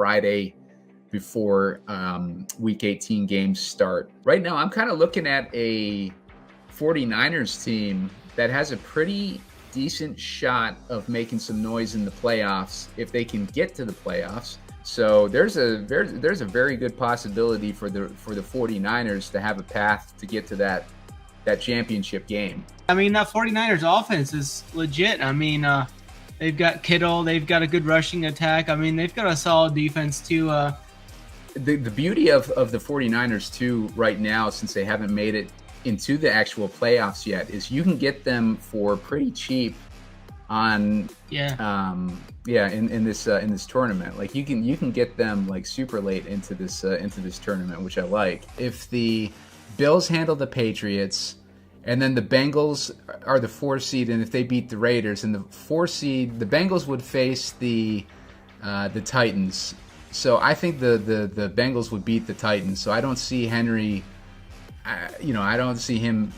Friday before Week 18 games start. Right now, I'm kind of looking at a 49ers team that has a pretty decent shot of making some noise in the playoffs if they can get to the playoffs. So there's a very good possibility for the 49ers to have a path to get to that championship game. I mean, that 49ers offense is legit. I mean, they've got Kittle, they've got a good rushing attack. I mean, they've got a solid defense too. The beauty of the 49ers too right now, since they haven't made it into the actual playoffs yet, is you can get them for pretty cheap on in this tournament. Like you can get them like super late into this tournament, which I like. If the Bills handle the Patriots, and then the Bengals are the 4 seed, and if they beat the Raiders, and the 4 seed, the Bengals would face the Titans. So I think the Bengals would beat the Titans. So I don't see Henry. I don't see him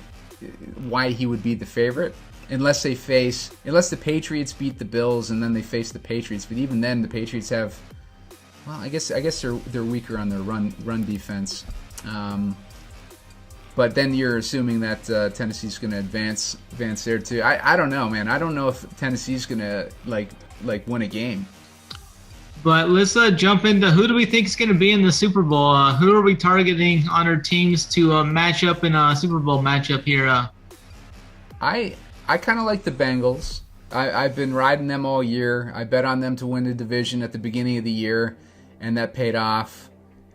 why he would be the favorite unless the Patriots beat the Bills and then they face the Patriots. But even then, the Patriots have, well, I guess they're weaker on their run defense. But then you're assuming that Tennessee's going to advance there too. I don't know, man. I don't know if Tennessee's going to like win a game. But let's jump into who do we think is going to be in the Super Bowl? Who are we targeting on our teams to match up in a Super Bowl matchup here? I kind of like the Bengals. I've been riding them all year. I bet on them to win the division at the beginning of the year, and that paid off.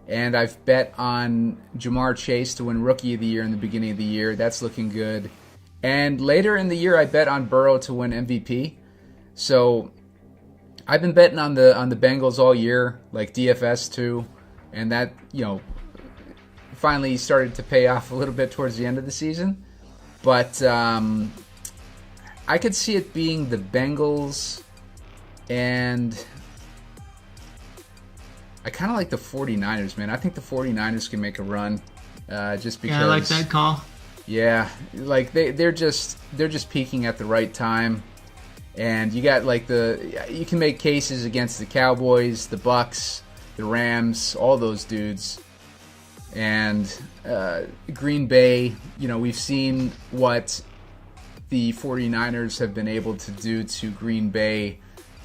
And I've bet on Jamar Chase to win Rookie of the Year in the beginning of the year. That's looking good. And later in the year, I bet on Burrow to win MVP. So I've been betting on the Bengals all year, like DFS too, and that finally started to pay off a little bit towards the end of the season. But I could see it being the Bengals, and I kind of like the 49ers, man. I think the 49ers can make a run, just because. Yeah, I like that call. Yeah, like they're just peaking at the right time. And you got you can make cases against the Cowboys, the Bucks, the Rams, all those dudes. And Green Bay, we've seen what the 49ers have been able to do to Green Bay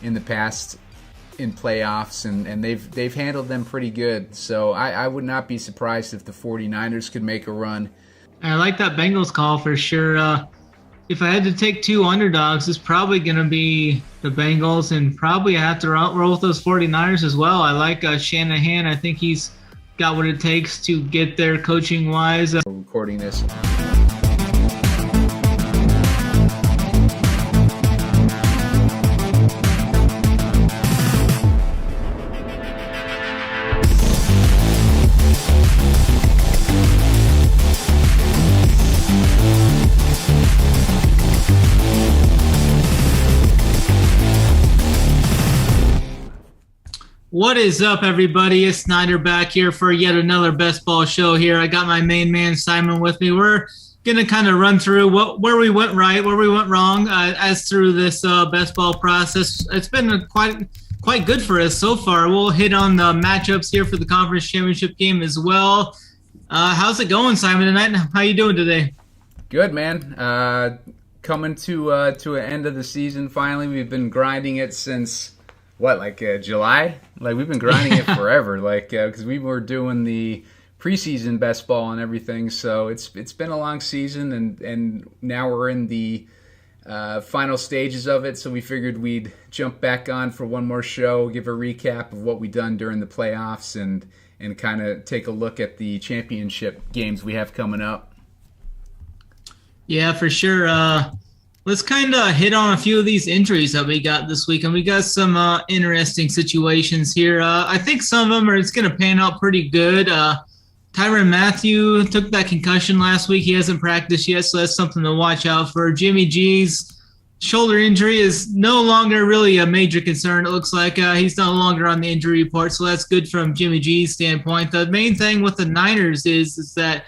in the past in playoffs, and they've handled them pretty good. So I would not be surprised if the 49ers could make a run. I like that Bengals call for sure. If I had to take 2 underdogs, it's probably going to be the Bengals, and probably I have to roll with those 49ers as well. I like Shanahan. I think he's got what it takes to get there coaching-wise. We're recording this. What is up, everybody? It's Snyder back here for yet another best ball show here. I got my main man, Simon, with me. We're going to kind of run through where we went right, where we went wrong as through this best ball process. It's been quite good for us so far. We'll hit on the matchups here for the conference championship game as well. How's it going, Simon, tonight? How you doing today? Good, man. Coming to an end of the season finally. We've been grinding it since... July? We've been grinding it forever, because we were doing the preseason best ball and everything. So it's been a long season, and now we're in the final stages of it. So we figured we'd jump back on for one more show, give a recap of what we done during the playoffs, and kind of take a look at the championship games we have coming up. Yeah, for sure. Let's kind of hit on a few of these injuries that we got this week, and we got some interesting situations here. I think some of them it's going to pan out pretty good. Tyrann Mathieu took that concussion last week. He hasn't practiced yet, so that's something to watch out for. Jimmy G's shoulder injury is no longer really a major concern. It looks like he's no longer on the injury report, so that's good from Jimmy G's standpoint. The main thing with the Niners is that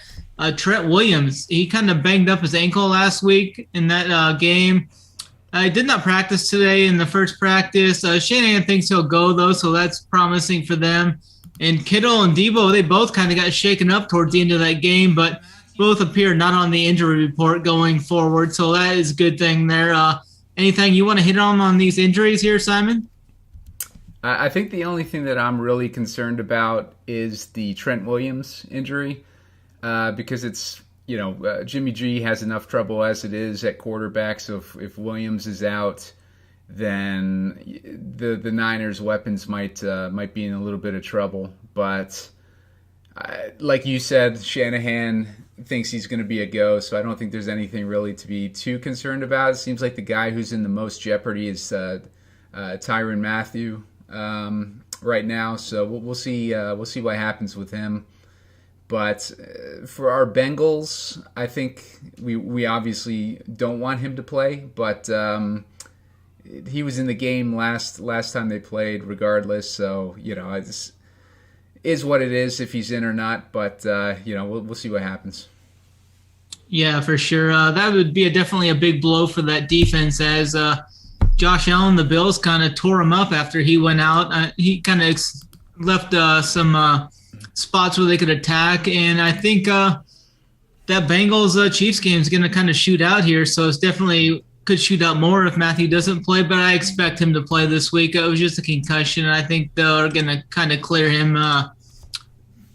Trent Williams, he kind of banged up his ankle last week in that game. I did not practice today in the first practice. Shanahan thinks he'll go, though, so that's promising for them. And Kittle and Debo, they both kind of got shaken up towards the end of that game, but both appear not on the injury report going forward, so that is a good thing there. Anything you want to hit on these injuries here, Simon? I think the only thing that I'm really concerned about is the Trent Williams injury, because it's, Jimmy G has enough trouble as it is at quarterback. So if Williams is out, then the Niners' weapons might be in a little bit of trouble. But like you said, Shanahan thinks he's going to be a go, so I don't think there's anything really to be too concerned about. It seems like the guy who's in the most jeopardy is Tyrann Mathieu right now. So we'll see what happens with him. But for our Bengals, I think we obviously don't want him to play. But he was in the game last time they played, regardless. So it is what it is if he's in or not. But we'll see what happens. Yeah, for sure. That would be definitely a big blow for that defense, as Josh Allen, the Bills, kind of tore him up after he went out. He kind of left some spots where they could attack, and I think that Bengals Chiefs game is going to kind of shoot out here, so it's definitely could shoot out more if Matthew doesn't play, but I expect him to play this week. It was just a concussion, and I think they're going to kind of clear him. I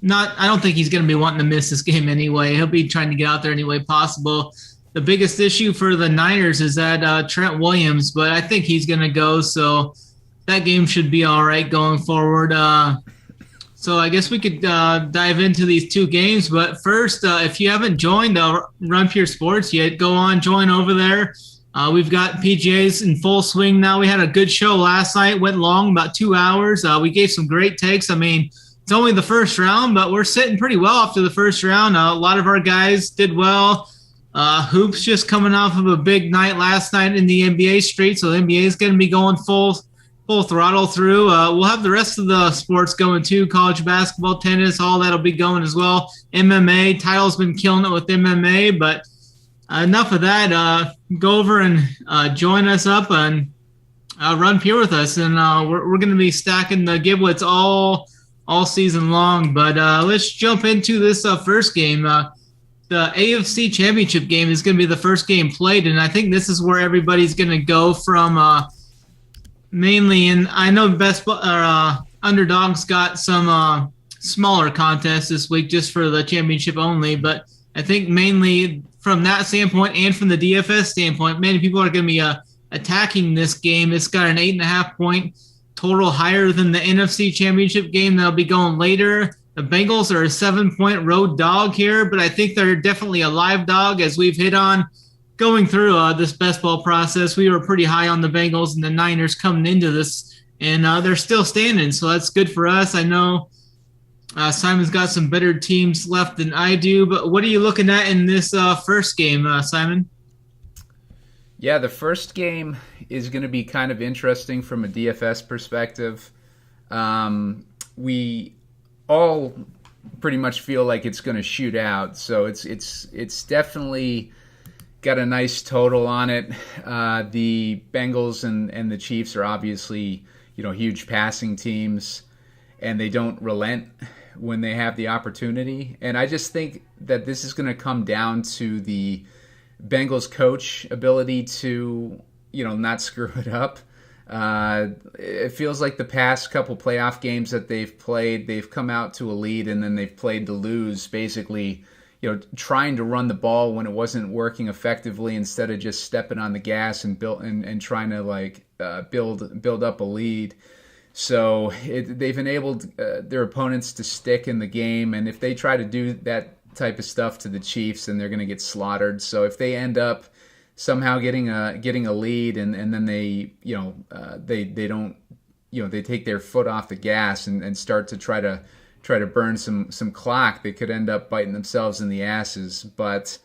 don't think he's going to be wanting to miss this game anyway. He'll be trying to get out there any way possible. The biggest issue for the Niners is that Trent Williams, but I think he's going to go, so that game should be all right going forward. So I guess we could dive into these two games. But first, if you haven't joined Run Pure Sports yet, go on, join over there. We've got PGAs in full swing now. We had a good show last night, went long, about 2 hours. We gave some great takes. I mean, it's only the first round, but we're sitting pretty well after the first round. A lot of our guys did well. Hoops just coming off of a big night last night in the NBA street, so the NBA is going to be going full throttle through. We'll have the rest of the sports going too, college basketball, tennis, all that'll be going as well. MMA, Title's been killing it with MMA, but enough of that. Go over and join us up and run pure with us, and we're going to be stacking the giblets all season long. But let's jump into this first game. The AFC Championship game is going to be the first game played, and I think this is where everybody's going to go from mainly. And I know Underdog's got some smaller contests this week just for the championship only, but I think mainly from that standpoint and from the DFS standpoint, many people are going to be attacking this game. It's got an 8.5 point total, higher than the NFC Championship game that'll be going later. The Bengals are a 7-point road dog here, but I think they're definitely a live dog, as we've hit on going through this best ball process. We were pretty high on the Bengals and the Niners coming into this, and they're still standing, so that's good for us. I know Simon's got some better teams left than I do, but what are you looking at in this first game, Simon? Yeah, the first game is going to be kind of interesting from a DFS perspective. We all pretty much feel like it's going to shoot out, so it's definitely got a nice total on it. The Bengals and the Chiefs are obviously huge passing teams, and they don't relent when they have the opportunity. And I just think that this is going to come down to the Bengals coach ability to not screw it up. It feels like the past couple playoff games that they've played, they've come out to a lead and then they've played to lose, basically, trying to run the ball when it wasn't working effectively instead of just stepping on the gas and trying to build up a lead. So they've enabled their opponents to stick in the game, and if they try to do that type of stuff to the Chiefs, then they're going to get slaughtered. So if they end up somehow getting a lead and then they don't they take their foot off the gas and start to try to burn some clock, they could end up biting themselves in the asses. But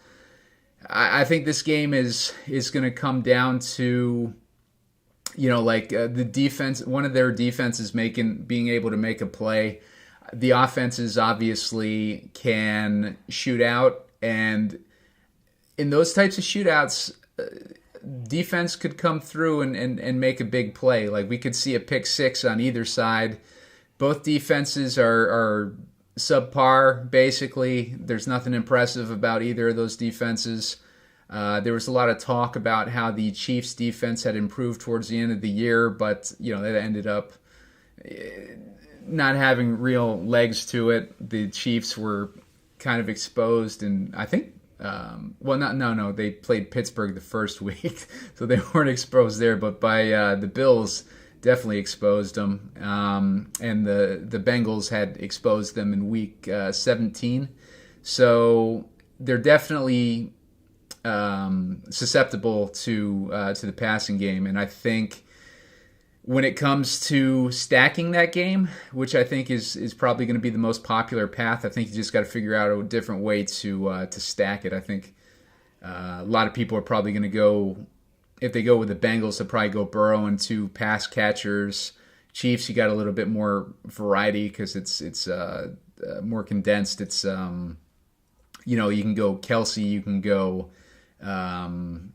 I think this game is going to come down to the defense, one of their defenses being able to make a play. The offenses obviously can shoot out, and in those types of shootouts, defense could come through and make a big play. Like we could see a pick six on either side. Both defenses are subpar, basically. There's nothing impressive about either of those defenses. There was a lot of talk about how the Chiefs' defense had improved towards the end of the year, but that ended up not having real legs to it. The Chiefs were kind of exposed, and I think, they played Pittsburgh the first week, so they weren't exposed there, but by the Bills definitely exposed them, and the Bengals had exposed them in week 17, so they're definitely susceptible to the passing game. And I think when it comes to stacking that game, which I think is probably going to be the most popular path, I think you just got to figure out a different way to stack it. I think a lot of people are probably going to go, if they go with the Bengals, they'll probably go Burrow and 2 pass catchers. Chiefs, you got a little bit more variety because it's more condensed. It's you can go Kelsey, you can go you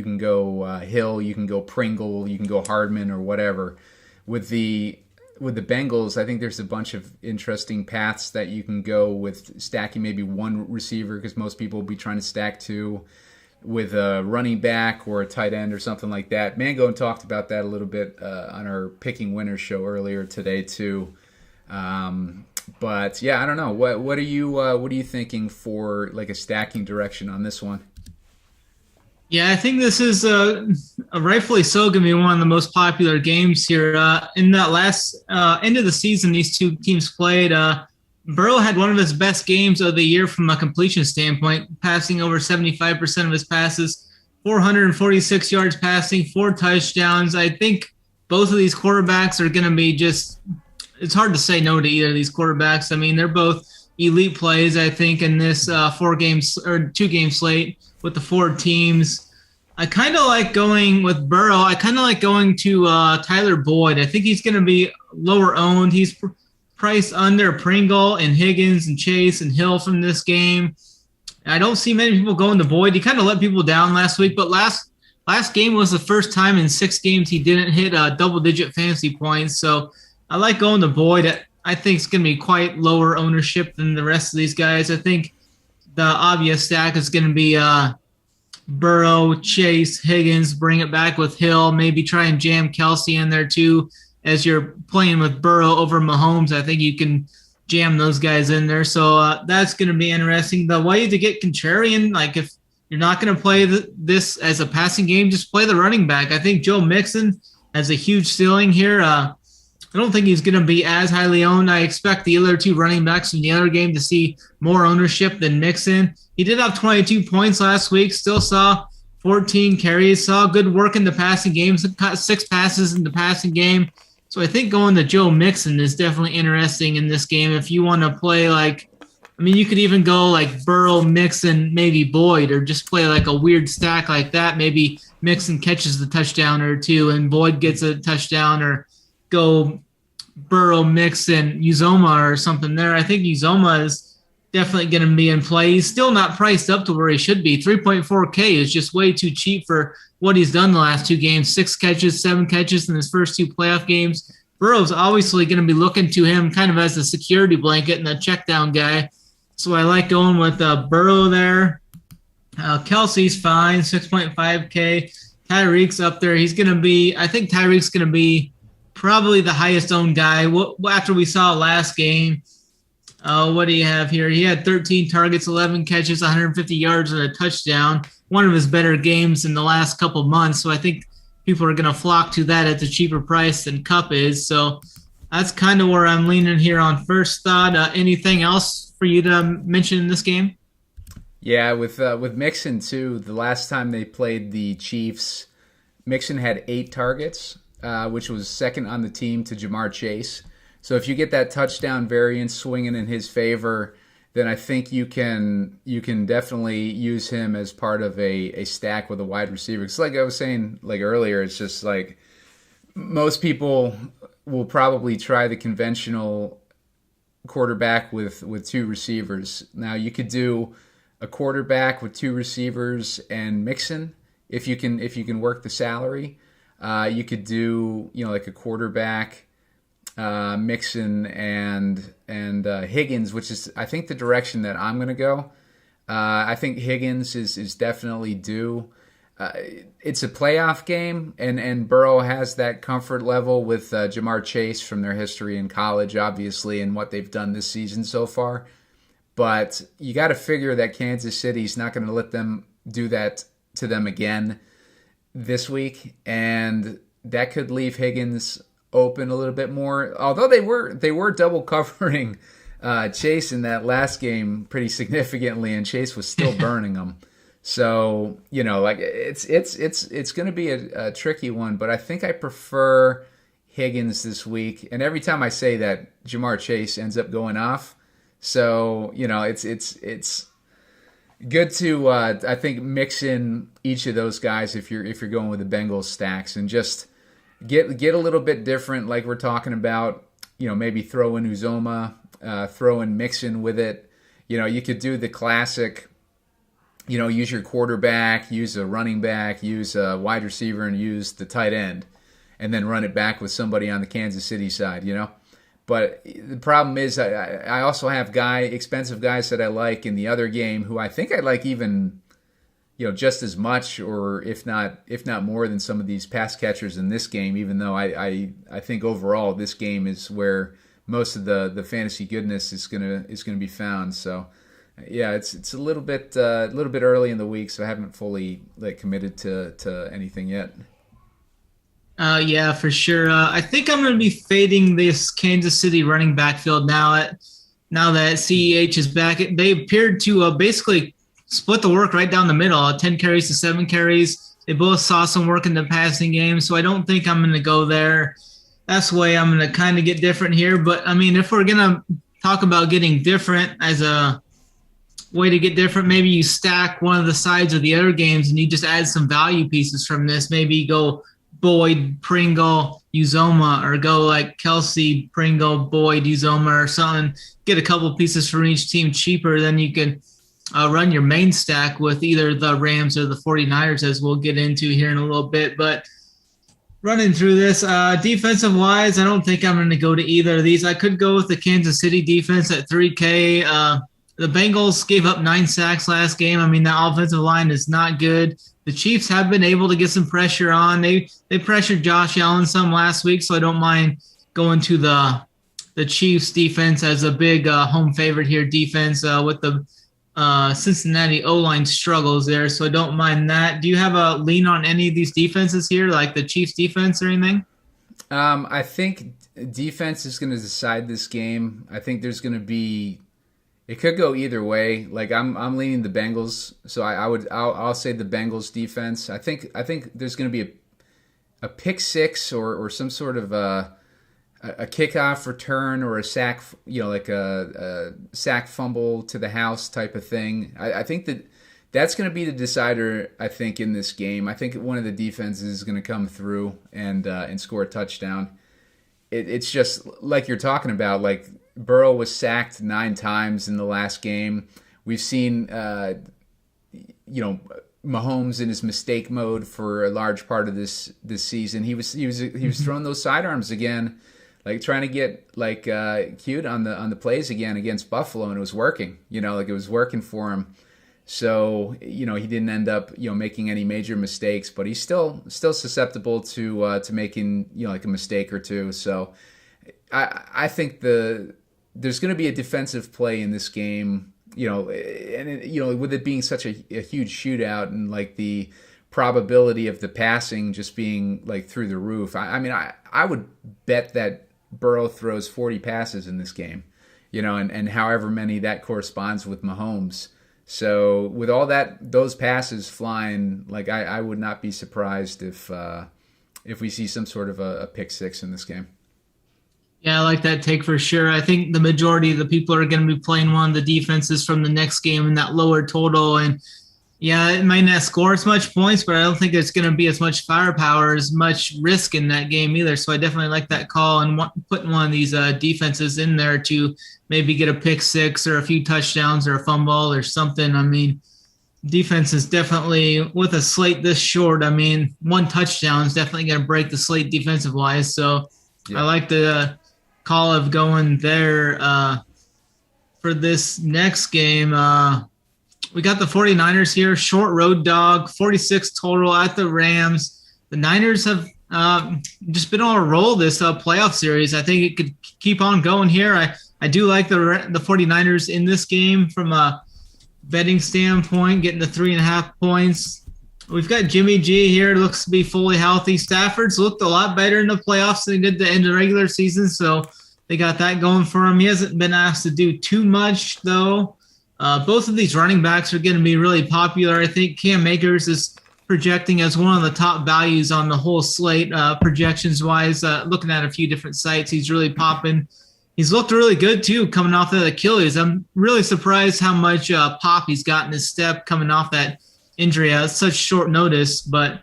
can go Hill, you can go Pringle, you can go Hardman or whatever. With the Bengals, I think there's a bunch of interesting paths that you can go with stacking maybe one receiver, because most people will be trying to stack 2, with a running back or a tight end or something like that. Mango talked about that a little bit on our Picking Winners show earlier today too. But yeah, I don't know. What are you thinking for like a stacking direction on this one? Yeah, I think this is rightfully so going to be one of the most popular games here. In that last end of the season, these two teams played. Burrow had one of his best games of the year from a completion standpoint, passing over 75% of his passes, 446 yards passing, 4 touchdowns. I think both of these quarterbacks are going to be it's hard to say no to either of these quarterbacks. I mean, they're both elite plays, I think, in this 2-game slate with the 4 teams. I kind of like going with Burrow. I kind of like going to Tyler Boyd. I think he's going to be lower owned. He's priced under Pringle and Higgins and Chase and Hill from this game. I don't see many people going to Boyd. He kind of let people down last week, but last game was the first time in 6 games he didn't hit double-digit fantasy points. So I like going to Boyd. I think it's going to be quite lower ownership than the rest of these guys. I think the obvious stack is going to be Burrow, Chase, Higgins, bring it back with Hill, maybe try and jam Kelsey in there too. As you're playing with Burrow over Mahomes, I think you can jam those guys in there. So that's going to be interesting. The way to get contrarian, like if you're not going to play this as a passing game, just play the running back. I think Joe Mixon has a huge ceiling here. I don't think he's going to be as highly owned. I expect the other 2 running backs from the other game to see more ownership than Mixon. He did have 22 points last week, still saw 14 carries, saw good work in the passing game, caught 6 passes in the passing game. So I think going to Joe Mixon is definitely interesting in this game. If you want to play you could even go like Burrow, Mixon, maybe Boyd, or just play like a weird stack like that. Maybe Mixon catches the touchdown or 2 and Boyd gets a touchdown, or go Burrow, Mixon, Uzoma or something there. I think Uzoma is definitely going to be in play. He's still not priced up to where he should be. 3.4K is just way too cheap for what he's done the last 2 games. 6 catches, 7 catches in his first 2 playoff games. Burrow's obviously going to be looking to him kind of as a security blanket and a check down guy. So I like going with Burrow there. Kelsey's fine, 6.5K. Tyreek's up there. I think Tyreek's going to be probably the highest owned guy. After we saw last game, what do you have here? He had 13 targets, 11 catches, 150 yards, and a touchdown. One of his better games in the last couple months. So I think people are going to flock to that at the cheaper price than Kupp is. So that's kind of where I'm leaning here on first thought. Anything else for you to mention in this game? Yeah, with Mixon too. The last time they played the Chiefs, Mixon had 8 targets, which was second on the team to Jamar Chase. So if you get that touchdown variance swinging in his favor, then I think you can definitely use him as part of a stack with a wide receiver. It's like I was saying earlier, it's just like most people will probably try the conventional quarterback with 2 receivers. Now you could do a quarterback with 2 receivers and Mixon if you can work the salary. You could do, like a quarterback, Mixon and Higgins, which is, I think, the direction that I'm going to go. I think Higgins is definitely due. It's a playoff game, and Burrow has that comfort level with Jamar Chase from their history in college, obviously, and what they've done this season so far. But you got to figure that Kansas City's not going to let them do that to them again this week, and that could leave Higgins open a little bit more. Although they were double covering Chase in that last game pretty significantly, and Chase was still burning them. So, it's going to be a tricky one, but I think I prefer Higgins this week. And every time I say that, Jamar Chase ends up going off. So, it's good to I think mix in each of those guys if you're going with the Bengals stacks, and just get a little bit different, like we're talking about. Maybe throw in Uzoma, throw in Mixon with it. You could do the classic. Use your quarterback, use a running back, use a wide receiver, and use the tight end, and then run it back with somebody on the Kansas City side. But the problem is I also have expensive guys that I like in the other game who I think I like even, just as much, or if not more than some of these pass catchers in this game, even though I think overall this game is where most of the fantasy goodness is gonna be found. So yeah, it's a little bit early in the week, so I haven't fully committed to anything yet. Yeah, for sure. I think I'm going to be fading this Kansas City running backfield now that CEH is back. They appeared to basically split the work right down the middle, 10 carries to 7 carries. They both saw some work in the passing game, so I don't think I'm going to go there. That's the way I'm going to kind of get different here. But, I mean, if we're going to talk about getting different as a way to get different, maybe you stack one of the sides of the other games and you just add some value pieces from this. Maybe you go Boyd, Pringle, Uzoma, or go like Kelsey, Pringle, Boyd, Uzoma, or something. Get a couple pieces from each team cheaper. Then you can run your main stack with either the Rams or the 49ers, as we'll get into here in a little bit. But running through this, defensive-wise, I don't think I'm going to go to either of these. I could go with the Kansas City defense at 3K. The Bengals gave up 9 sacks last game. I mean, that offensive line is not good. The Chiefs have been able to get some pressure on. They pressured Josh Allen some last week, so I don't mind going to the Chiefs defense as a big home favorite here defense with the Cincinnati O-line struggles there, so I don't mind that. Do you have a lean on any of these defenses here, like the Chiefs defense or anything? I think defense is going to decide this game. I think there's going to be – it could go either way. Like I'm leaning the Bengals, so I'll say the Bengals defense. I think there's going to be a pick six or some sort of a kickoff return or a sack, like a sack fumble to the house type of thing. I think that's going to be the decider. I think in this game, I think one of the defenses is going to come through and score a touchdown. It's just like you're talking about, like. Burrow was sacked 9 times in the last game. We've seen, Mahomes in his mistake mode for a large part of this season. He was throwing those sidearms again, like trying to get cute on the plays again against Buffalo, and it was working. It was working for him. So he didn't end up making any major mistakes, but he's still susceptible to making like a mistake or two. So I think there's going to be a defensive play in this game, and with it being such a huge shootout and like the probability of the passing just being like through the roof. I would bet that Burrow throws 40 passes in this game, and however many that corresponds with Mahomes. So with all those passes flying, like I would not be surprised if we see some sort of a pick six in this game. Yeah, I like that take for sure. I think the majority of the people are going to be playing one of the defenses from the next game in that lower total. And yeah, it might not score as much points, but I don't think there's going to be as much firepower, as much risk in that game either. So I definitely like that call and putting one of these defenses in there to maybe get a pick six or a few touchdowns or a fumble or something. I mean, defense is definitely, with a slate this short, I mean, one touchdown is definitely going to break the slate defensive-wise. So I like the call of going there for this next game. We got the 49ers here, short road dog, 46 total at the Rams. The Niners have just been on a roll this playoff series. I think it could keep on going here. I do like the 49ers in this game from a betting standpoint, getting the 3.5 points. We've got Jimmy G here, looks to be fully healthy. Stafford's looked a lot better in the playoffs than he did the end of the regular season, so they got that going for him. He hasn't been asked to do too much, though. Both of these running backs are going to be really popular. I think Cam Akers is projecting as one of the top values on the whole slate, projections-wise. Looking at a few different sites, he's really popping. He's looked really good, too, coming off that Achilles. I'm really surprised how much pop he's got in his step coming off that injury at such short notice. But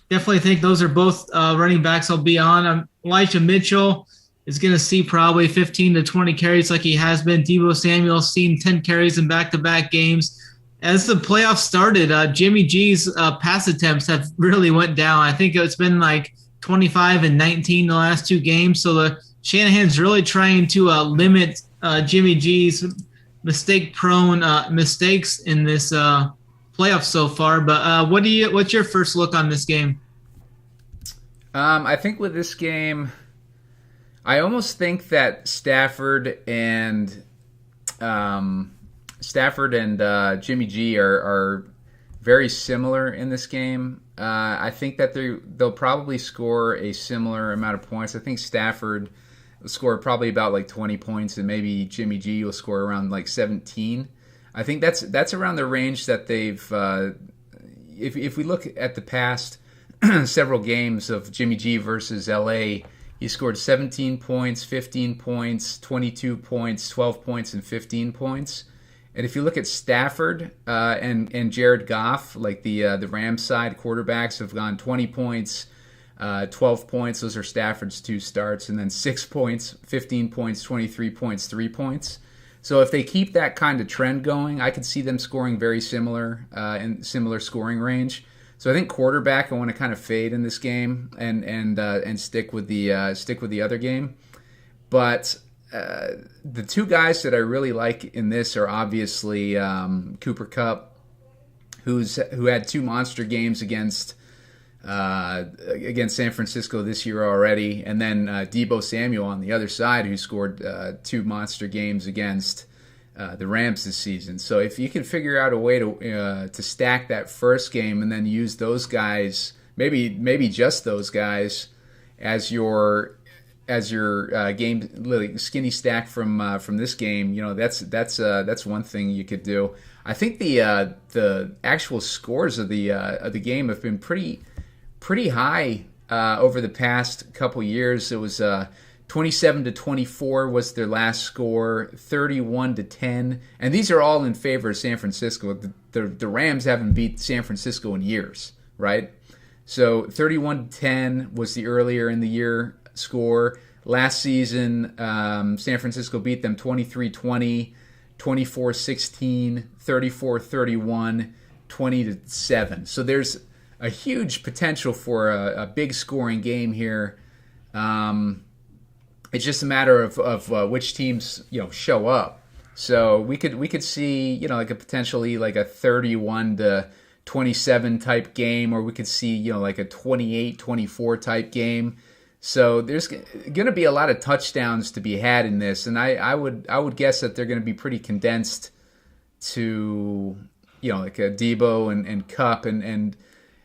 definitely think those are both running backs I'll be on. Elijah Mitchell is going to see probably 15 to 20 carries like he has been. Deebo Samuel's seen 10 carries in back-to-back games. As the playoffs started, Jimmy G's pass attempts have really went down. I think it's been like 25 and 19 the last two games. So Shanahan's really trying to limit Jimmy G's mistake-prone mistakes in this playoff so far. But what's your first look on this game? I think with this game, I almost think that Stafford and Jimmy G are very similar in this game. I think that they'll probably score a similar amount of points. I think Stafford will score probably about like 20 points, and maybe Jimmy G will score around like 17. I think that's around the range that they've. If we look at the past several games of Jimmy G versus LA, he scored 17 points, 15 points, 22 points, 12 points, and 15 points. And if you look at Stafford and Jared Goff, like the Rams side quarterbacks have gone 20 points, 12 points. Those are Stafford's two starts, and then 6 points, 15 points, 23 points, 3 points. So if they keep that kind of trend going, I could see them scoring very similar in similar scoring range. So I think quarterback I want to kind of fade in this game and stick with the other game. But the two guys that I really like in this are obviously Cooper Kupp, who had two monster games against San Francisco this year already, and then Deebo Samuel on the other side, who scored two monster games against the Rams this season. So if you can figure out a way to stack that first game and then use those guys, maybe just those guys as your game, like skinny stack from this game, that's one thing you could do. I think the actual scores of the game have been pretty high over the past couple years. It was 27-24 was their last score, 31-10, and these are all in favor of San Francisco. The Rams haven't beat San Francisco in years, right? So 31-10 was the earlier in the year score. Last season, San Francisco beat them 23-20, 24-16, 34-31, 20-7. So there's a huge potential for a big scoring game here. It's just a matter of which teams show up. So we could see like a potentially like a 31-27 type game, or we could see like a 28-24 type game. So there's going to be a lot of touchdowns to be had in this, and I would guess that they're going to be pretty condensed to like a Deebo and Kupp, and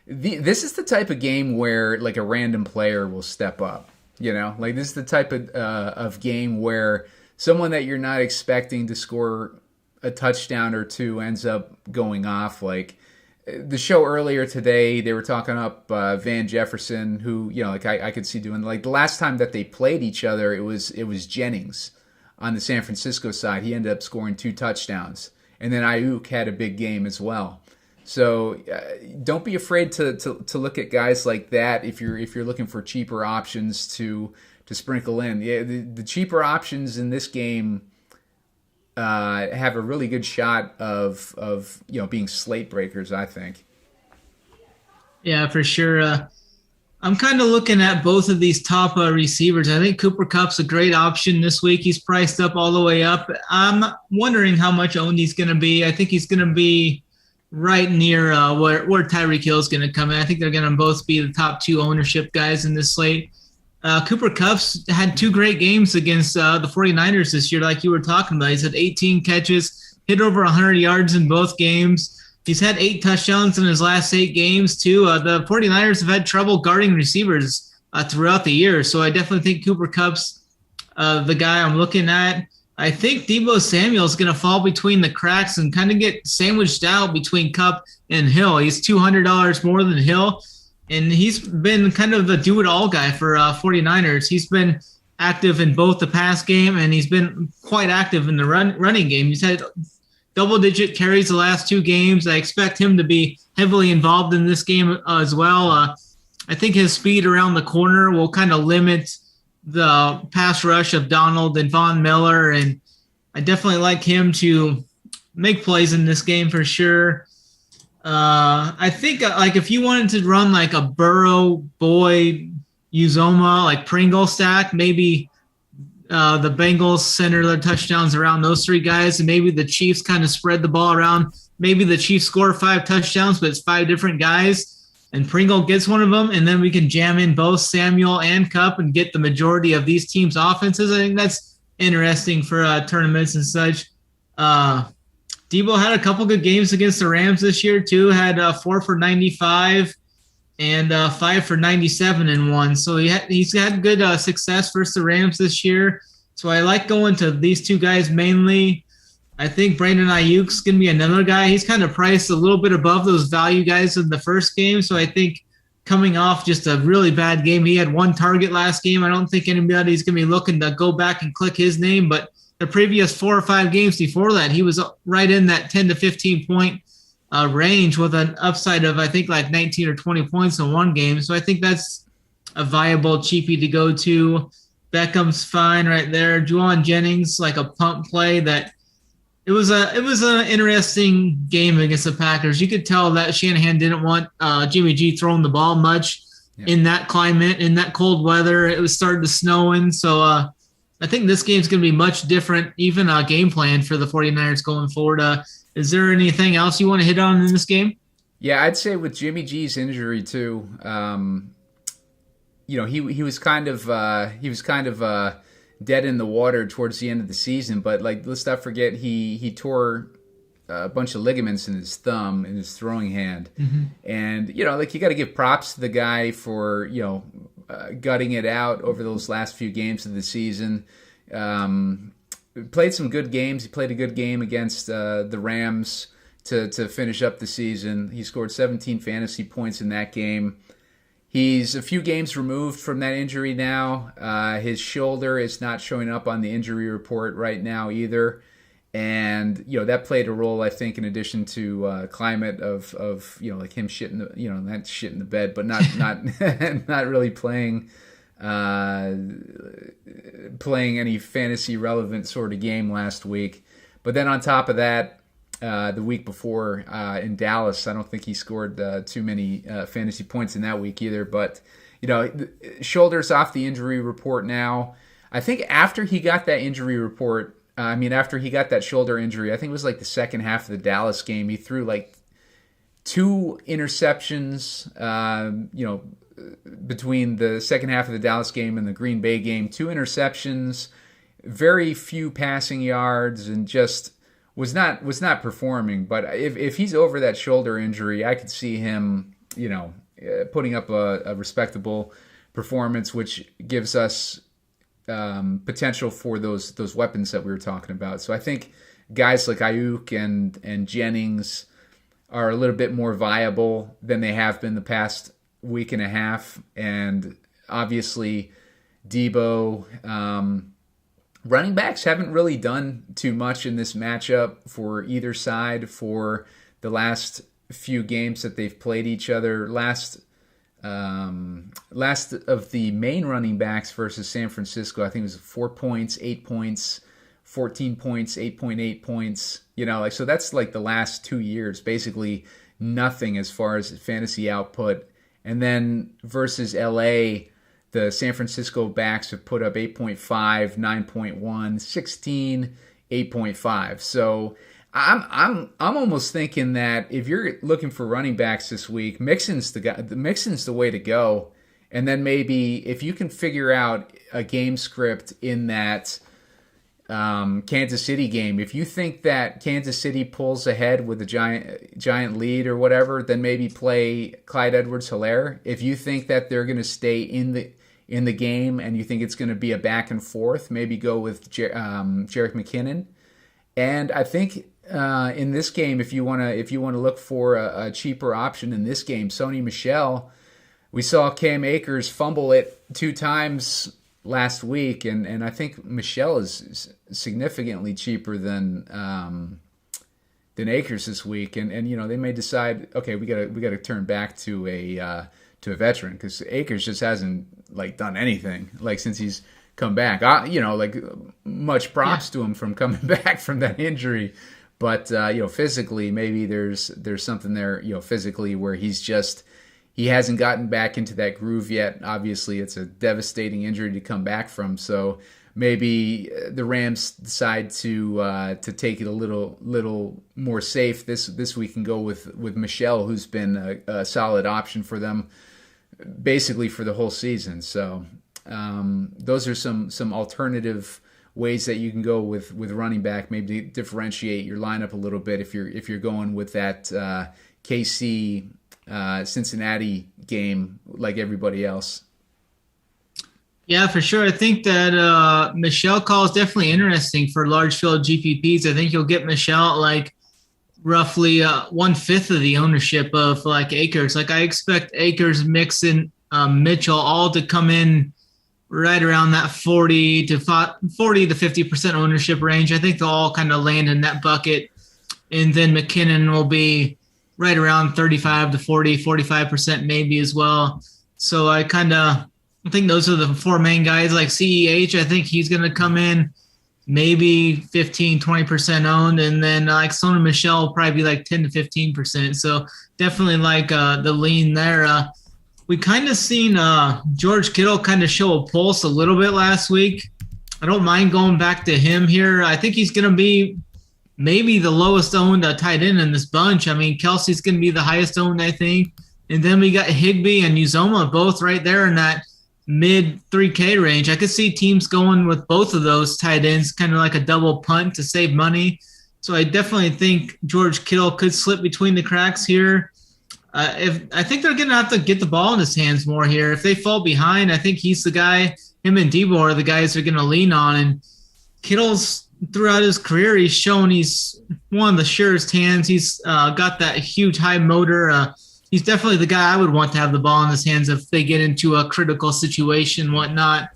this is the type of game where like a random player will step up. Like this is the type of game where someone that you're not expecting to score a touchdown or two ends up going off. Like the show earlier today, they were talking up Van Jefferson, who like I could see doing, like the last time that they played each other, it was Jennings on the San Francisco side. He ended up scoring 2 touchdowns, and then Ayuk had a big game as well. So don't be afraid to look at guys like that if you're looking for cheaper options to sprinkle in. Yeah, the cheaper options in this game have a really good shot of being slate breakers, I think. Yeah, for sure. I'm kind of looking at both of these top receivers. I think Cooper Kupp's a great option this week. He's priced up all the way up. I'm wondering how much owned he's going to be. I think he's going to be right near where Tyreek Hill is going to come in. I think they're going to both be the top 2 ownership guys in this slate. Cooper Kupp's had 2 great games against the 49ers this year, like you were talking about. He's had 18 catches, hit over 100 yards in both games. He's had 8 touchdowns in his last 8 games, too. The 49ers have had trouble guarding receivers throughout the year, so I definitely think Cooper Kupp's the guy I'm looking at. I think Deebo Samuel is going to fall between the cracks and kind of get sandwiched out between Kupp and Hill. He's $200 more than Hill, and he's been kind of the do-it-all guy for 49ers. He's been active in both the pass game, and he's been quite active in the running game. He's had double-digit carries the last 2 games. I expect him to be heavily involved in this game as well. I think his speed around the corner will kind of limit the pass rush of Donald and Von Miller, and I definitely like him to make plays in this game for sure. I think like if you wanted to run like a Burrow, Boyd, Uzoma, like Pringle stack, maybe the Bengals center their touchdowns around those 3 guys, and maybe the Chiefs kind of spread the ball around. Maybe the Chiefs score 5 touchdowns, but it's 5 different guys, and Pringle gets one of them, and then we can jam in both Samuel and Kupp and get the majority of these teams' offenses. I think that's interesting for tournaments and such. Deebo had a couple good games against the Rams this year, too. Had 4 for 95 and 5 for 97 in one. So he's had good success versus the Rams this year. So I like going to these 2 guys mainly. I think Brandon Ayuk's going to be another guy. He's kind of priced a little bit above those value guys in the first game. So I think coming off just a really bad game, he had 1 target last game. I don't think anybody's going to be looking to go back and click his name. But the previous 4 or 5 games before that, he was right in that 10 to 15 point range with an upside of, I think, like 19 or 20 points in one game. So I think that's a viable cheapie to go to. Beckham's fine right there. Juwan Jennings, like a pump play that it was an interesting game against the Packers. You could tell that Shanahan didn't want Jimmy G throwing the ball much in that climate, in that cold weather. It was starting to snow in. So I think this game's going to be much different, even a game plan for the 49ers going forward. Is there anything else you want to hit on in this game? Yeah, I'd say with Jimmy G's injury too, he was kind of dead in the water towards the end of the season. But like, let's not forget he tore a bunch of ligaments in his thumb in his throwing hand, and you got to give props to the guy for gutting it out over those last few games of the season. Played some good games. He played a good game against the Rams to finish up the season. He scored 17 fantasy points in that game. He's a few games removed from that injury now. His shoulder is not showing up on the injury report right now either. And, that played a role, I think, in addition to climate of like him shitting not shit in the bed, but not not really playing any fantasy relevant sort of game last week. But then on top of that, the week before in Dallas, I don't think he scored too many fantasy points in that week either. But, shoulders off the injury report now. I think after he got that injury report, after he got that shoulder injury, I think it was like the second half of the Dallas game, he threw like 2 interceptions, between the second half of the Dallas game and the Green Bay game. 2 interceptions, very few passing yards, and just was not performing. But if he's over that shoulder injury, I could see him, putting up a respectable performance, which gives us potential for those weapons that we were talking about. So I think guys like Ayuk and Jennings are a little bit more viable than they have been the past week and a half. And obviously Deebo, running backs haven't really done too much in this matchup for either side for the last few games that they've played each other. Last of the main running backs versus San Francisco, I think it was 4 points, 8 points 14 points, 8.8 points. Like, so that's like the last 2 years, basically nothing as far as fantasy output. And then versus LA, the San Francisco backs have put up 8.5, 9.1, 16, 8.5. So I'm almost thinking that if you're looking for running backs this week, Mixon's the way to go. And then maybe if you can figure out a game script in that Kansas City game, if you think that Kansas City pulls ahead with a giant lead or whatever, then maybe play Clyde Edwards-Helaire. If you think that they're going to stay in the game and you think it's going to be a back and forth, maybe go with Jerick McKinnon. And I think in this game, if you want to look for a cheaper option in this game, Sony Michel. We saw Cam Akers fumble it 2 times last week, and I think Michel is significantly cheaper than Akers this week, and they may decide, okay, we gotta turn back to a veteran, because Akers just hasn't like done anything like since he's come back. Like much props to him from coming back from that injury, but physically maybe there's something there physically where he hasn't gotten back into that groove yet. Obviously, it's a devastating injury to come back from. So maybe the Rams decide to take it a little more safe this week and go with Michel, who's been a solid option for them basically for the whole season. So those are some alternative ways that you can go with running back. Maybe differentiate your lineup a little bit if you're going with that KC. Cincinnati game like everybody else. Yeah, for sure. I think that Michel call is definitely interesting for large field GPPs. I think you'll get Michel like roughly 1/5 of the ownership of like Akers. Like I expect Akers, Mixon, Mitchell all to come in right around that 40 to 50% ownership range. I think they'll all kind of land in that bucket, and then McKinnon will be right around 35 to 40, 45% maybe as well. So I think those are the 4 main guys. Like CEH, I think he's going to come in maybe 15, 20% owned. And then like Sony Michel will probably be like 10 to 15%. So definitely like the lean there. We kind of seen George Kittle kind of show a pulse a little bit last week. I don't mind going back to him here. I think he's going to be maybe the lowest owned tight end in this bunch. I mean, Kelsey's going to be the highest owned, I think. And then we got Higbee and Uzoma both right there in that mid 3K range. I could see teams going with both of those tight ends, kind of like a double punt to save money. So I definitely think George Kittle could slip between the cracks here. I think they're going to have to get the ball in his hands more here. If they fall behind, I think he's the guy. Him and Debo are the guys they're going to lean on. And Kittle's throughout his career, he's shown he's one of the surest hands. He's got that huge high motor. He's definitely the guy I would want to have the ball in his hands if they get into a critical situation, whatnot.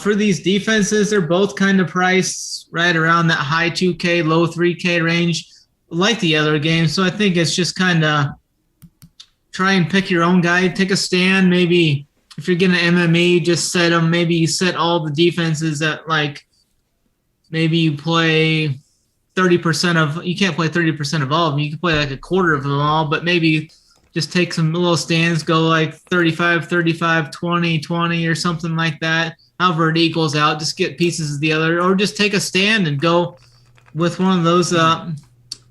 For these defenses, they're both kind of priced right around that high 2K, low 3K range, like the other game. So I think it's just kind of try and pick your own guy, take a stand. Maybe if you're getting an MME, just set them. Maybe you set all the defenses at like, maybe you play 30% of – you can't play 30% of all of them. You can play like a quarter of them all, but maybe just take some little stands, go like 35, 35, 20, 20 or something like that. However it equals out, just get pieces of the other, or just take a stand and go with one of those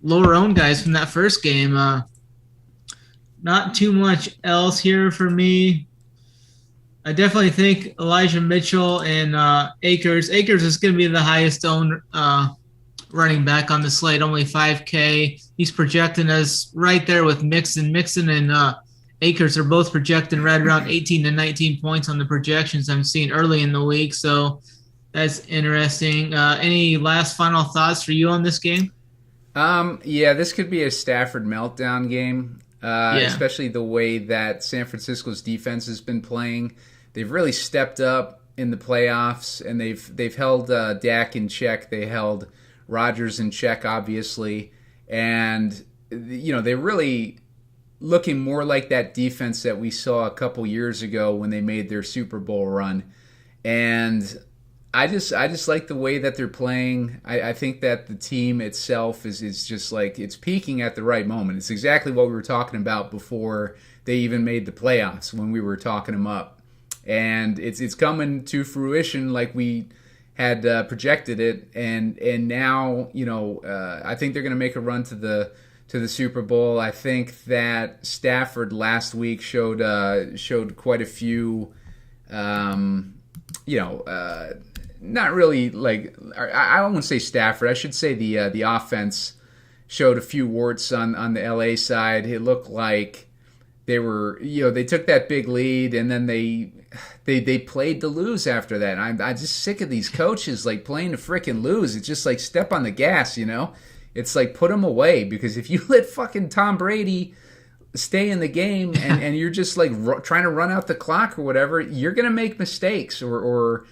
lower-owned guys from that first game. Not too much else here for me. I definitely think Elijah Mitchell and Akers. Akers is going to be the highest owned running back on the slate, only 5K. He's projecting us right there with Mixon. Mixon and Akers are both projecting right around 18 to 19 points on the projections I'm seeing early in the week. So that's interesting. Any last final thoughts for you on this game? Yeah, this could be a Stafford meltdown game, especially the way that San Francisco's defense has been playing. They've really stepped up in the playoffs, and they've held Dak in check. They held Rodgers in check, obviously, and they're really looking more like that defense that we saw a couple years ago when they made their Super Bowl run. And I just like the way that they're playing. I think that the team itself is just like it's peaking at the right moment. It's exactly what we were talking about before they even made the playoffs when we were talking them up, and it's coming to fruition like we had projected it, and now I think they're going to make a run to the Super Bowl. I think that Stafford last week showed quite a few. Not really like I won't say Stafford. I should say the offense showed a few warts on the LA side. It looked like they were they took that big lead and then they played to lose after that. I'm just sick of these coaches like playing to freaking lose. It's just like step on the gas, It's like put them away, because if you let fucking Tom Brady stay in the game and you're just like trying to run out the clock or whatever, you're gonna make mistakes or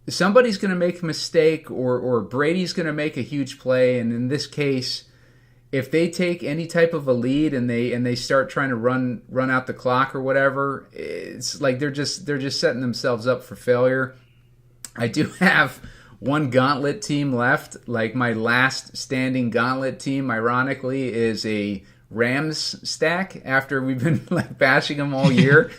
somebody's going to make a mistake or Brady's going to make a huge play. And in this case, if they take any type of a lead and they start trying to run out the clock or whatever, it's like they're just setting themselves up for failure. I do have one gauntlet team left. Like my last standing gauntlet team, ironically, is a Rams stack after we've been like bashing them all year.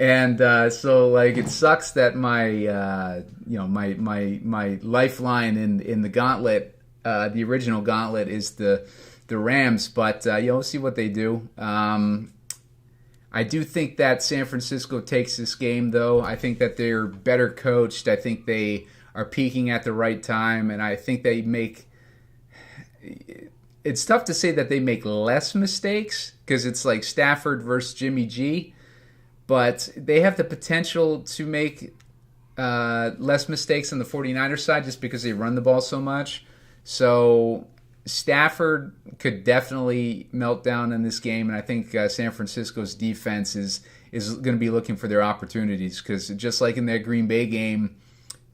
And so like it sucks that my my lifeline in the gauntlet, the original gauntlet, is the Rams, but we'll see what they do. I do think that San Francisco takes this game, though. I think that they're better coached. I think they are peaking at the right time, and I think they make. It's tough to say that they make less mistakes because it's like Stafford versus Jimmy G. But they have the potential to make less mistakes on the 49ers side just because they run the ball so much. So Stafford could definitely melt down in this game, and I think San Francisco's defense is going to be looking for their opportunities, because just like in that Green Bay game,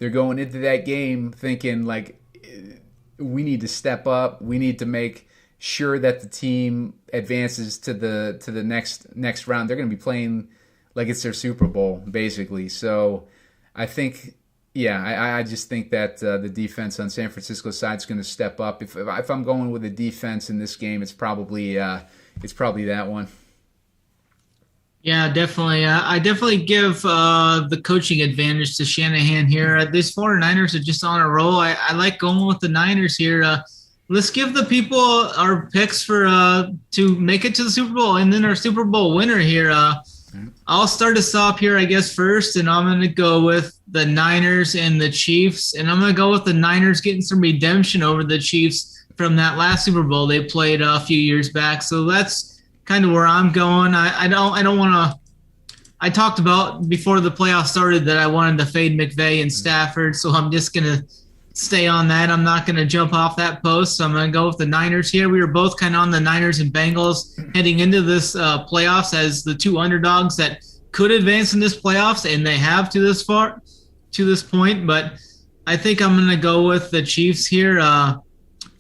they're going into that game thinking like we need to step up, we need to make sure that the team advances to the next round. They're going to be playing like it's their Super Bowl, basically. So I think, I just think that the defense on San Francisco's side is going to step up. If I'm going with a defense in this game, it's probably that one. Yeah, definitely. I definitely give the coaching advantage to Shanahan here. These 49ers are just on a roll. I like going with the Niners here. Let's give the people our picks for to make it to the Super Bowl, and then our Super Bowl winner here. I'll start us off here, I guess, first, and I'm going to go with the Niners and the Chiefs, and I'm going to go with the Niners getting some redemption over the Chiefs from that last Super Bowl they played a few years back. So that's kind of where I'm going. I don't want to. I talked about before the playoffs started that I wanted to fade McVay and Stafford, so I'm just going to stay on that. I'm not going to jump off that post, so I'm going to go with the Niners here. We were both kind of on the Niners and Bengals heading into this playoffs as the two underdogs that could advance in this playoffs, and they have to this point. But I think I'm going to go with the Chiefs here. I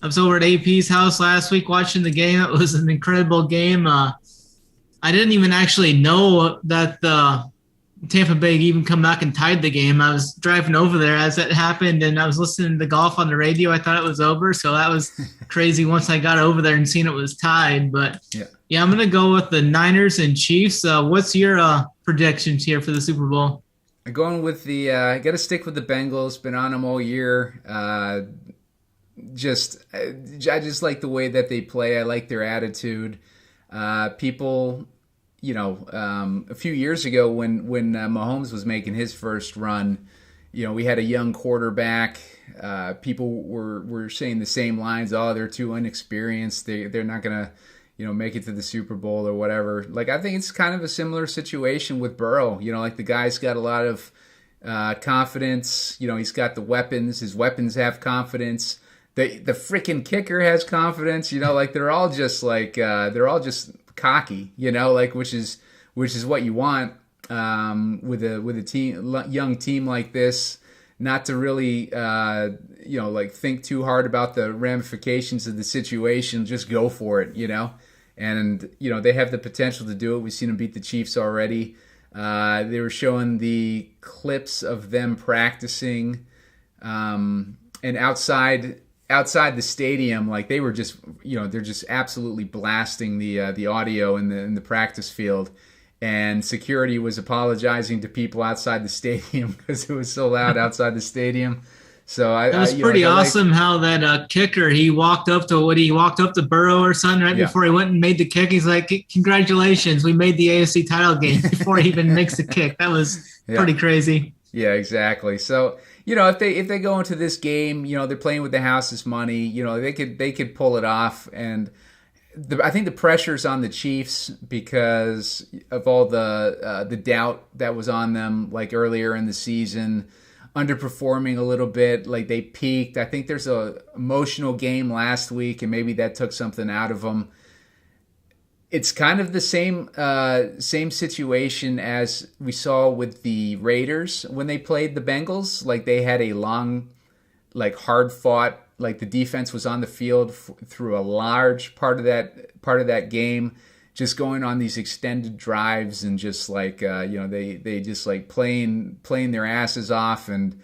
was over at AP's house last week watching the game. It was an incredible game. I didn't even actually know that Tampa Bay even come back and tied the game. I was driving over there as it happened, and I was listening to golf on the radio. I thought it was over, so that was crazy once I got over there and seen it was tied. But yeah, I'm going to go with the Niners and Chiefs. What's your predictions here for the Super Bowl? I'm going with I got to stick with the Bengals. Been on them all year. I just like the way that they play. I like their attitude. People. A few years ago when Mahomes was making his first run, we had a young quarterback. People were saying the same lines. Oh, they're too inexperienced. They're not gonna, make it to the Super Bowl or whatever. Like, I think it's kind of a similar situation with Burrow. Like the guy's got a lot of confidence. He's got the weapons. His weapons have confidence. The freaking kicker has confidence. Like they're all just cocky, which is what you want with a young team like this, not to really think too hard about the ramifications of the situation. Just go for it, and they have the potential to do it. We've seen them beat the Chiefs already. They were showing the clips of them practicing And outside the stadium, like they were just, they're just absolutely blasting the audio in the practice field, and security was apologizing to people outside the stadium because it was so loud outside the stadium. So it was pretty awesome how that kicker, he walked up to Burrow or something right before he went and made the kick. He's like, "Congratulations, we made the AFC title game," before he even makes the kick. That was pretty crazy. Yeah, exactly. So, if they go into this game, they're playing with the house's money. They could pull it off, and I think the pressure's on the Chiefs because of all the doubt that was on them, like earlier in the season, underperforming a little bit. Like they peaked. I think there's a emotional game last week, and maybe that took something out of them. It's kind of the same situation as we saw with the Raiders when they played the Bengals. Like they had a long, like hard fought, like the defense was on the field through a large part of that game, just going on these extended drives and just like they just like playing their asses off, and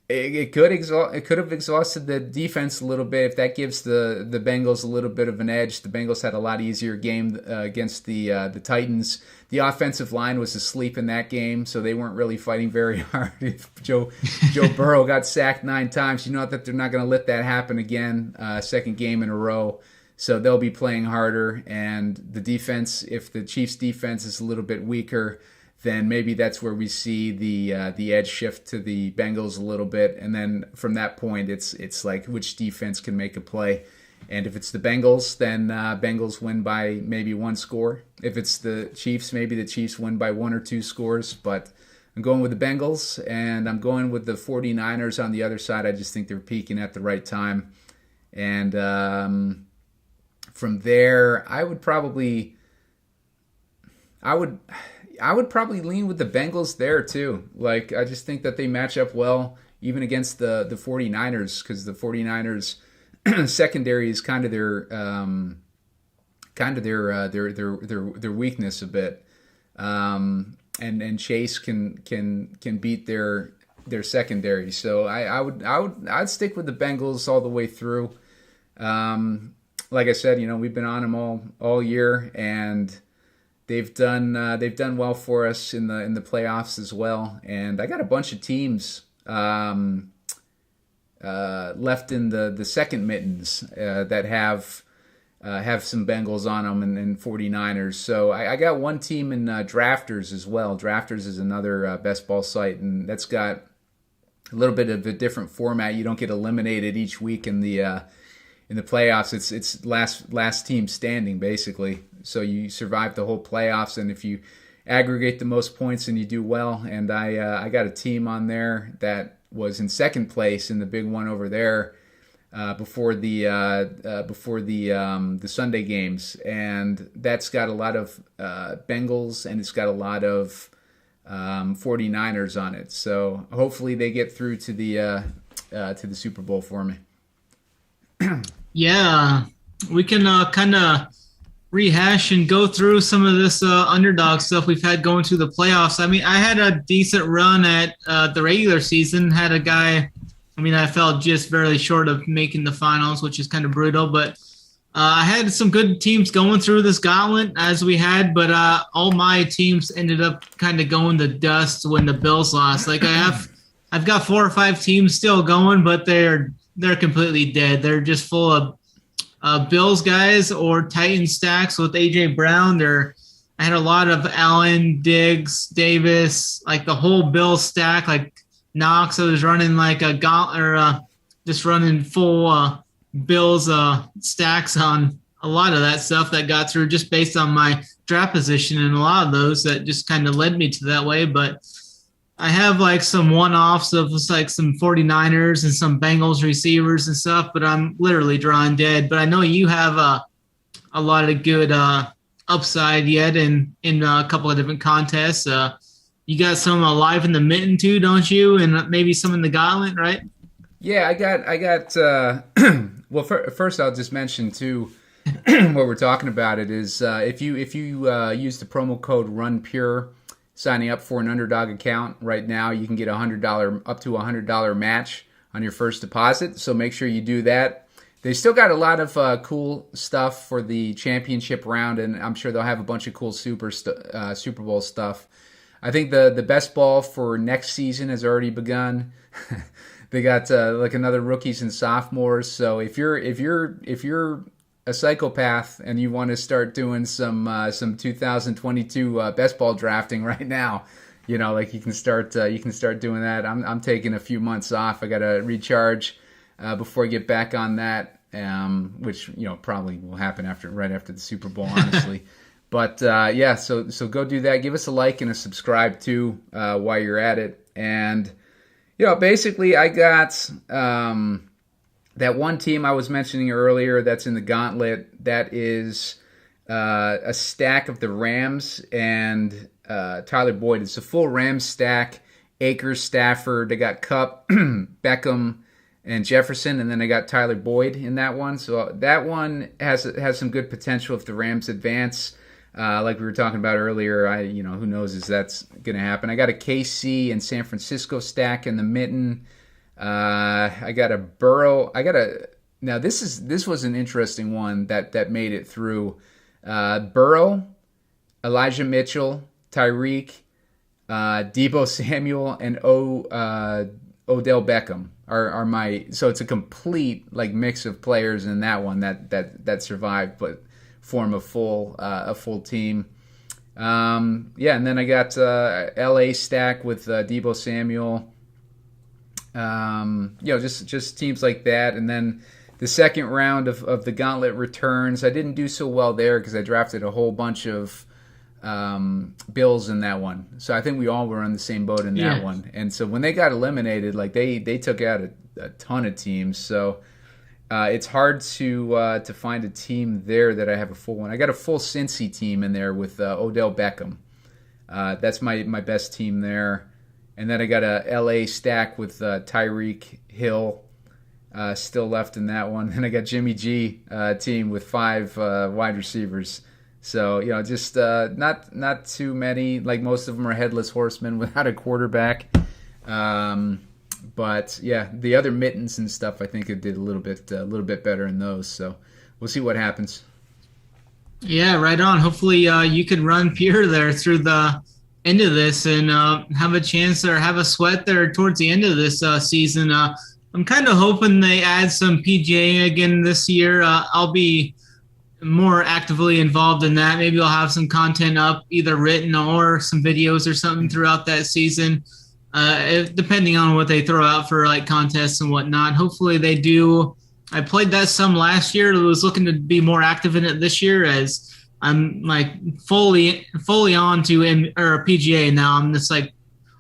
it could have exhausted the defense a little bit. If that gives the Bengals a little bit of an edge, the Bengals had a lot easier game against the Titans. The offensive line was asleep in that game, so they weren't really fighting very hard. If Joe Burrow got sacked 9 times, that they're not going to let that happen again, second game in a row. So they'll be playing harder, and the defense, if the Chiefs' defense is a little bit weaker, then maybe that's where we see the edge shift to the Bengals a little bit, and then from that point, it's like which defense can make a play. And if it's the Bengals, then Bengals win by maybe 1 score. If it's the Chiefs, maybe the Chiefs win by 1 or 2 scores. But I'm going with the Bengals, and I'm going with the 49ers on the other side. I just think they're peaking at the right time. And from there, I would probably lean with the Bengals there too. Like I just think that they match up well even against the 49ers, because the 49ers secondary is kind of their weakness a bit. And Chase can beat their secondary. So I'd stick with the Bengals all the way through. Like I said, we've been on them all year, and they've done well for us in the playoffs as well. And I got a bunch of teams left in the second mittens that have some Bengals on them and 49ers. So I got one team in Drafters as well. Drafters is another best ball site, and that's got a little bit of a different format. You don't get eliminated each week in the playoffs. It's last team standing basically. So you survive the whole playoffs, and if you aggregate the most points, and you do well. And I got a team on there that was in second place in the big one over there before the Sunday games, and that's got a lot of Bengals, and it's got a lot of 49ers on it. So hopefully they get through to the Super Bowl for me. Yeah, we can kind of rehash and go through some of this underdog stuff we've had going through the playoffs. I mean, I had a decent run at the regular season. Had a guy, I fell just barely short of making the finals, which is kind of brutal. But I had some good teams going through this gauntlet as we had, but all my teams ended up kind of going to dust when the Bills lost. Like I've got 4 or 5 teams still going, but they're completely dead. They're just full of Bills guys or Titan stacks with AJ Brown. I had a lot of Allen, Diggs, Davis, like the whole Bills stack. Like Knox, I was running like a gauntlet, or just running full Bills stacks on a lot of that stuff that got through just based on my draft position, and a lot of those that just kind of led me to that way. But I have like some one-offs of like some 49ers and some Bengals receivers and stuff, but I'm literally drawing dead. But I know you have a lot of good upside yet in a couple of different contests. You got some alive in the mitten too, don't you? And maybe some in the gauntlet, right? Yeah, I got. Well, first I'll just mention too, what we're talking about it is if you use the promo code RunPure, signing up for an Underdog account right now, you can get up to $100 match on your first deposit. So make sure you do that. They still got a lot of cool stuff for the championship round, and I'm sure they'll have a bunch of cool Super Bowl stuff. I think the best ball for next season has already begun. They got like another rookies and sophomores. So if you're a psychopath and you want to start doing some 2022 best ball drafting right now, like you can start doing that. I'm taking a few months off. I got to recharge before I get back on that, which probably will happen right after the Super Bowl, honestly. But so go do that. Give us a like and a subscribe too while you're at it. And basically I got that one team I was mentioning earlier that's in the gauntlet. That is a stack of the Rams and Tyler Boyd. It's a full Rams stack. Akers, Stafford. They got Kupp, Beckham, and Jefferson, and then I got Tyler Boyd in that one. So that one has some good potential if the Rams advance. Like we were talking about earlier, who knows if that's going to happen. I got a KC and San Francisco stack in the mitten. I got a Burrow. Now this was an interesting one that made it through. Burrow, Elijah Mitchell, Tyreek, Deebo Samuel, and Odell Beckham are my. So it's a complete mix of players in that one that survived, but form a full team. And then I got LA stack with Deebo Samuel. Just teams like that. And then the second round of the gauntlet returns. I didn't do so well there because I drafted a whole bunch of Bills in that one. So I think we all were on the same boat in that one. And so when they got eliminated, they took out a ton of teams. So it's hard to find a team there that I have a full one. I got a full Cincy team in there with Odell Beckham. That's my best team there. And then I got a LA stack with Tyreek Hill still left in that one. And I got Jimmy G team with 5 wide receivers. So, just not too many. Like most of them are headless horsemen without a quarterback. But yeah, the other mittens and stuff, I think it did a little bit better in those. So we'll see what happens. Yeah, right on. Hopefully you can run pure there through the end of this and have a chance or have a sweat there towards the end of this season. I'm kind of hoping they add some PGA again this year. I'll be more actively involved in that. Maybe I'll have some content up, either written or some videos or something throughout that season. Depending on what they throw out for contests and whatnot. Hopefully they do. I played that some last year. I was looking to be more active in it this year as I'm fully on to PGA now. I'm just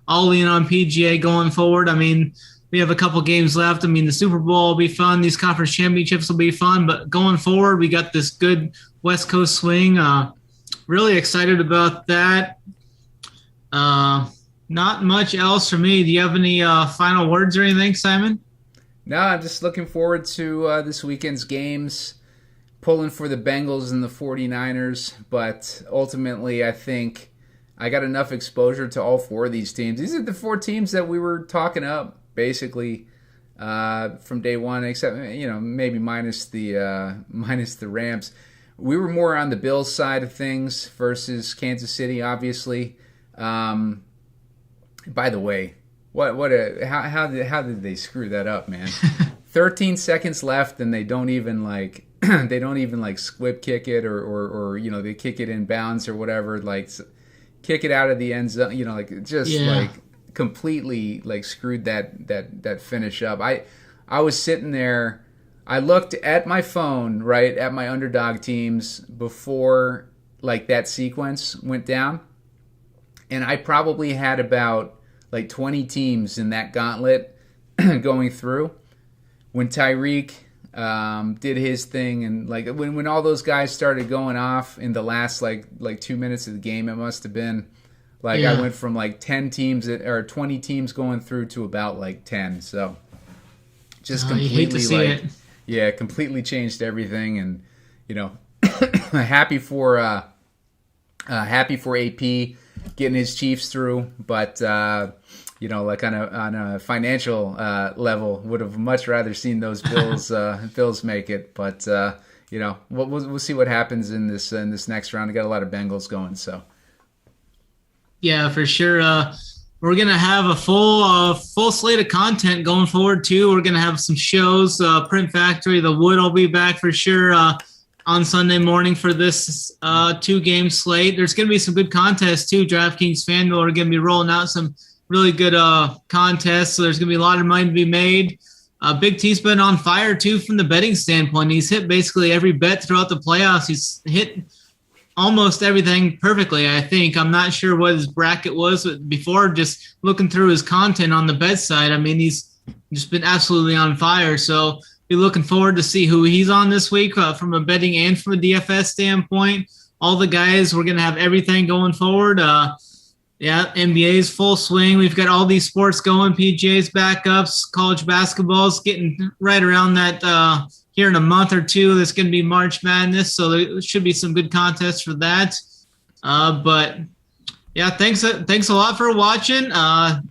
all in on PGA going forward. I mean, we have a couple games left. I mean, the Super Bowl will be fun. These conference championships will be fun. But going forward, we got this good West Coast swing. Really excited about that. Not much else for me. Do you have any final words or anything, Simon? No, I'm just looking forward to this weekend's games, pulling for the Bengals and the 49ers. But ultimately, I think I got enough exposure to all 4 of these teams. These are the 4 teams that we were talking up, basically, from day one, except, maybe minus the Rams. We were more on the Bills side of things versus Kansas City, obviously. By the way, how did they screw that up, man? 13 seconds left, and they don't even squib kick it or they kick it in bounds or whatever, kick it out of the end zone, completely screwed that finish up. I was sitting there, I looked at my phone, right, at my underdog teams before that sequence went down. And I probably had about 20 teams in that gauntlet going through. When Tyreek did his thing, and when all those guys started going off in the last 2 minutes of the game, it must have been I went from 10 teams or 20 teams going through to about 10. So just completely completely changed everything, and happy for AP getting his Chiefs through, but like on a financial level, would have much rather seen those Bills make it. But we'll see what happens in this next round. I got a lot of Bengals going, so. Yeah, for sure. We're gonna have a full slate of content going forward too. We're gonna have some shows. Print Factory, The Wood will be back for sure on Sunday morning for this 2-game slate. There's gonna be some good contests too. DraftKings, FanDuel are gonna be rolling out some really good contests. So there's gonna be a lot of money to be made. Big T's been on fire too from the betting standpoint. He's hit basically every bet throughout the playoffs. He's hit almost everything perfectly, I think. I'm not sure what his bracket was before, just looking through his content on the bet side. I mean, he's just been absolutely on fire. So be looking forward to see who he's on this week from a betting and from a DFS standpoint. All the guys, we're going to have everything going forward. NBA's full swing. We've got all these sports going, PGA's backups, college basketball's getting right around that here in a month or two. There's going to be March Madness, so there should be some good contests for that. But yeah, thanks a lot for watching.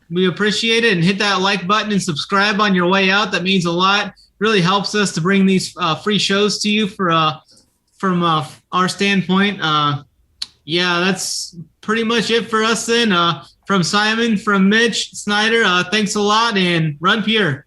We appreciate it, and hit that like button and subscribe on your way out. That means a lot. Really helps us to bring these free shows to you from our standpoint. That's pretty much it for us then. From Simon, from Mitch, Snyder, thanks a lot, and run pure.